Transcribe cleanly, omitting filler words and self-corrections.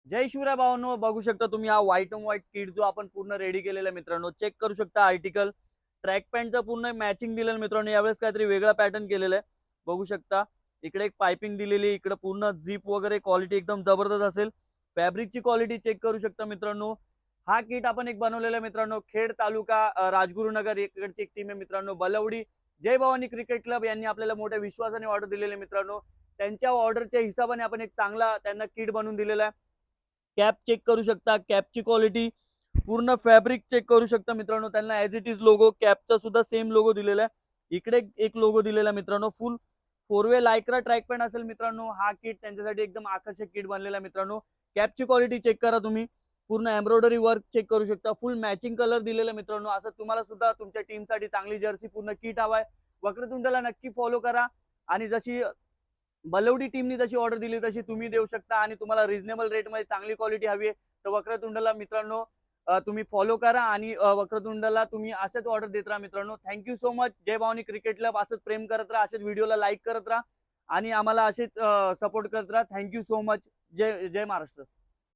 जय शिवराय भावांनो, बघू शकता तुम्ही हा व्हाईट अँड व्हाईट किट जो आपण पूर्ण रेडी केलेला आहे मित्रांनो. चेक करू शकता आर्टिकल. ट्रॅक पॅन्टचं पूर्ण मॅचिंग दिलेलं मित्रांनो. यावेळेस काहीतरी वेगळा पॅटर्न केलेला आहे. बघू शकता इकडे एक पायपिंग दिलेली, इकडे पूर्ण झिप वगैरे क्वालिटी एकदम जबरदस्त असेल. फॅब्रिकची क्वालिटी चेक करू शकता मित्रांनो. हा किट आपण एक बनवलेला आहे मित्रांनो. खेड तालुका राजगुरुनगर इकडची एक टीम आहे मित्रांनो. बलवडी जय भवानी क्रिकेट क्लब यांनी आपल्याला मोठ्या विश्वासाने ऑर्डर दिलेले मित्रांनो. त्यांच्या ऑर्डरच्या हिशोबाने आपण एक चांगला त्यांना किट बनवून दिलेला आहे. कॅप चेक करू शकता, कॅपची क्वालिटी पूर्ण फॅब्रिक चेक करू शकता मित्रांनो. त्यांना as it is logo, captcha सुद्धा सेम लोगो दिलेला आहे. इकडे एक लोगो दिलेला मित्रांनो. फुल 4 वे लायक्रा ट्रॅक पॅन्ट असेल मित्रांनो. हा किट त्यांच्यासाठी एकदम आकर्षक किट बनलेला मित्रांनो. कॅपची क्वालिटी चेक करा तुम्ही. पूर्ण एम्ब्रॉयडरी वर्क चेक करू शकता. फुल मॅचिंग कलर दिलेला मित्रांनो. असं तुम्हाला सुद्धा तुमच्या टीमसाठी चांगली जर्सी पूर्ण किट हवाय, वक्रतुंडला नक्की फॉलो करा. आणि जशी बलवडी टीमनी जशी ऑर्डर दिली तशी तुम्ही देऊ शकता. आणि तुम्हाला रिझनेबल रेटमध्ये चांगली क्वालिटी हवी आहे तर वक्रतुंडला मित्रांनो तुम्ही फॉलो करा. आणि वक्रतुंडला तुम्ही असंच ऑर्डर देत राहा मित्रांनो. Thank you so much. जय भवानी क्रिकेट क्लब. असंच प्रेम करत राहा, असेच व्हिडिओला लाईक करत राहा आणि आम्हाला असेच सपोर्ट करत राहा. Thank you so much. जय जय महाराष्ट्र.